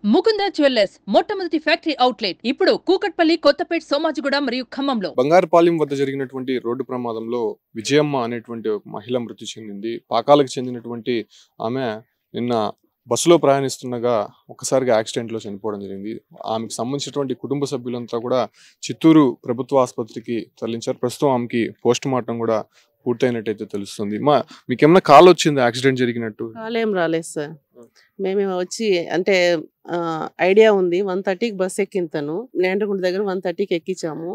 Mukunda jewellers మొట్టమొదటి factory outlet ఇప్పుడు కూకట్పల్లి, కొత్తపేట్, సోమాజిగూడ మరియు ఖమ్మంలో. బంగారుపాలెం వద్ద జరిగినటువంటి రోడ్డు ప్రమాదంలో విజయమ్మ అనేటువంటి ఒక మహిళ మృతి చెందింది. పాకాలకు చెందినటువంటి ఆమె నిన్న బస్సులో ప్రయాణిస్తుండగా ఒక్కసారిగా యాక్సిడెంట్లో చనిపోవడం జరిగింది. ఆమెకు సంబంధించినటువంటి కుటుంబ సభ్యులంతా కూడా చిత్తూరు ప్రభుత్వ ఆసుపత్రికి తరలించారు. ప్రస్తుతం ఆమెకి పోస్ట్ మార్టం కూడా పూర్తయినట్టయితే తెలుస్తుంది. మీకేమన్నా కాల్ వచ్చింది యాక్సిడెంట్ జరిగినట్టు? కాల్ ఏం రాలేదు సార్. మేము వచ్చి అంటే ఐడియా ఉంది 1:30కి బస్ ఎక్కింది తను. నేండ్రగుంట దగ్గర 1:30కి ఎక్కించాము.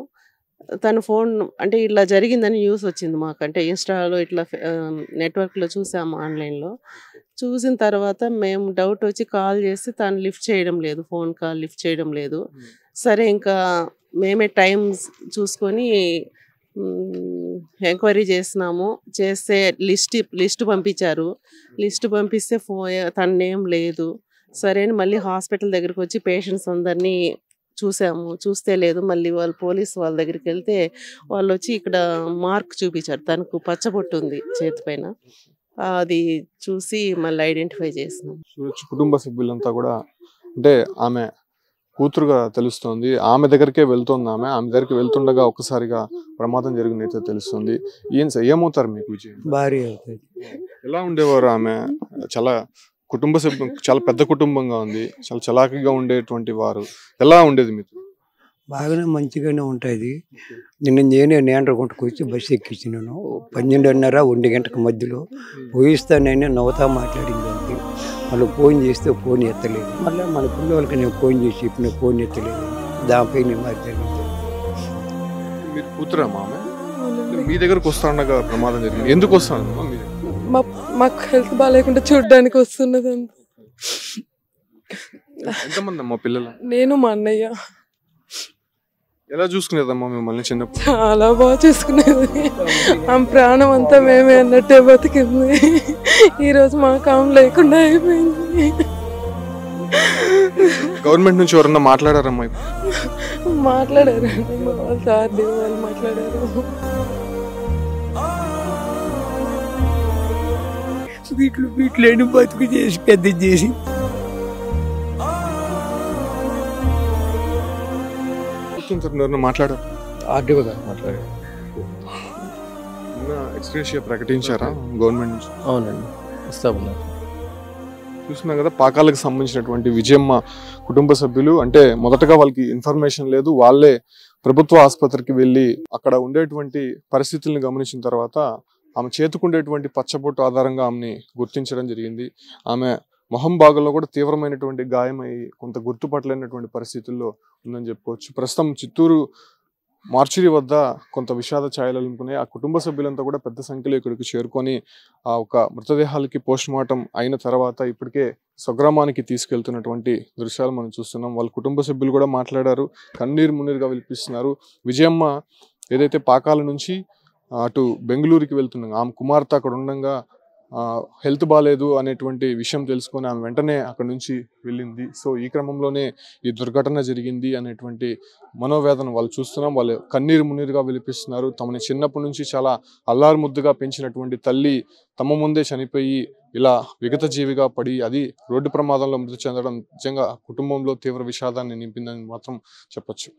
తను ఫోన్ అంటే ఇట్లా జరిగిందని న్యూస్ వచ్చింది మాకు. అంటే ఇన్స్టాలో ఇట్లా నెట్వర్క్లో చూసాము, ఆన్లైన్లో చూసిన తర్వాత మేము డౌట్ వచ్చి కాల్ చేసి తను లిఫ్ట్ చేయడం లేదు, ఫోన్ కాల్ లిఫ్ట్ చేయడం లేదు. సరే ఇంకా మేమే టైం చూసుకొని ఎంక్వైరీ చేసినాము. చేస్తే లిస్ట్ పంపించారు. లిస్ట్ పంపిస్తే తన నేమ్ లేదు. సరే అని మళ్ళీ హాస్పిటల్ దగ్గరికి వచ్చి పేషెంట్స్ అందరినీ చూసాము. చూస్తే లేదు. మళ్ళీ వాళ్ళు పోలీస్ వాళ్ళ దగ్గరికి వెళ్తే వాళ్ళు వచ్చి ఇక్కడ మార్క్ చూపించారు. తనకు పచ్చబొట్టు ఉంది చేతి పైన. అది చూసి మళ్ళీ ఐడెంటిఫై చేసినాం. కుటుంబ సభ్యులంతా కూడా అంటే ఆమె కూతురుగా తెలుస్తోంది. ఆమె దగ్గరికే వెళ్తుంది. ఆమె దగ్గరికి వెళ్తుండగా ఒక్కసారిగా ప్రమాదం జరిగినట్టు తెలుస్తుంది. ఏమవుతారు మీకు విజయ్? భార్య అవుతుంది. ఎలా ఉండేవారు ఆమె? చాలా కుటుంబ సభ్యులు, చాలా పెద్ద కుటుంబంగా ఉంది. చాలా చలాకీగా ఉండేటువంటి వారు. ఎలా ఉండేది మీకు? బాగానే మంచిగానే ఉంటుంది. నేనే నేండ్రగుంటకు వచ్చి బస్సు ఎక్కించినాను. 12:30, 1 గంటకు మధ్యలో పోయిస్తానని నవ్వుతా మాట్లాడింది అంతే. మళ్ళీ ఫోన్ చేస్తే ఫోన్ ఎత్తలేదు. మళ్ళీ మన పిల్లలకి నేను ఫోన్ చేసి చెప్పిన ఫోన్ ఎత్తలేదు. దానిపై నేను మాట్లాడింది. మీరు కూతురా మామ? మీ దగ్గరకు వస్తానగా ప్రమాదం జరిగింది. ఎందుకు వస్తాను? మాకు హెల్త్ బాగాలేకుండా చూడడానికి వస్తున్నది. ఎంతమంది అమ్మా పిల్లలు? నేను, మా అన్నయ్య. ఎలా చూసుకునేదమ్మా మిమ్మల్ని చిన్నప్పుడు? చాలా బాగా చూసుకునేది. ఆమె ప్రాణం అంతా మేమే అన్నట్టే బతికింది. ఈరోజు మాకు ఆమె లేకుండా అయిపోయింది. గవర్నమెంట్ నుంచి ఎవరన్నా మాట్లాడారమ్మా? మాట్లాడారండి, వాళ్ళ సార్ వాళ్ళు మాట్లాడారు. వీటిలో బతుకు చేసి పెద్ద చేసి మాట్లాడారు. ఆర్డీఓగా మాట్లాడారు. ఎక్స్‌గ్రేషియా ప్రకటించారా గవర్నమెంట్ నుంచి? అవునండి, ఇస్తామన్నారు. చూస్తున్నాం కదా, పాకాలకు సంబంధించినటువంటి విజయమ్మ కుటుంబ సభ్యులు అంటే మొదటగా వాళ్ళకి ఇన్ఫర్మేషన్ లేదు. వాళ్ళే ప్రభుత్వ ఆసుపత్రికి వెళ్ళి అక్కడ ఉండేటువంటి పరిస్థితులను గమనించిన తర్వాత ఆమె చేతుకుండేటువంటి పచ్చబొట్టు ఆధారంగా ఆమెని గుర్తించడం జరిగింది. ఆమె మొహం భాగంలో కూడా తీవ్రమైనటువంటి గాయమై కొంత గుర్తుపట్టలేనటువంటి పరిస్థితుల్లో ఉందని చెప్పుకోవచ్చు. ప్రస్తుతం చిత్తూరు మార్చురీ వద్ద కొంత విషాద ఛాయలు అలుముకునే ఆ కుటుంబ సభ్యులంతా కూడా పెద్ద సంఖ్యలో ఇక్కడికి చేరుకొని ఆ ఒక మృతదేహాలకి పోస్ట్ మార్టం అయిన తర్వాత ఇప్పటికే స్వగ్రామానికి తీసుకెళ్తున్నటువంటి దృశ్యాలు మనం చూస్తున్నాం. వాళ్ళ కుటుంబ సభ్యులు కూడా మాట్లాడారు, కన్నీరు మున్నీరుగా విలిపిస్తున్నారు. విజయమ్మ ఏదైతే పాకాల నుంచి అటు బెంగళూరుకి వెళ్తున్నాం, ఆమె కుమార్తె అక్కడ ఉండగా హెల్త్ బాగాలేదు అనేటువంటి విషయం తెలుసుకొని ఆమె వెంటనే అక్కడ నుంచి వెళ్ళింది. సో ఈ క్రమంలోనే ఈ దుర్ఘటన జరిగింది అనేటువంటి మనోవేదన వాళ్ళు చూస్తున్నాం. వాళ్ళు కన్నీరు మున్నీరుగా విలిపిస్తున్నారు. తమని చిన్నప్పటి నుంచి చాలా అల్లారు ముద్దుగా పెంచినటువంటి తల్లి తమ ముందే చనిపోయి ఇలా విగత జీవిగా పడి అది రోడ్డు ప్రమాదంలో మృతి చెందడం నిజంగా కుటుంబంలో తీవ్ర విషాదాన్ని నింపిందని మాత్రం చెప్పొచ్చు.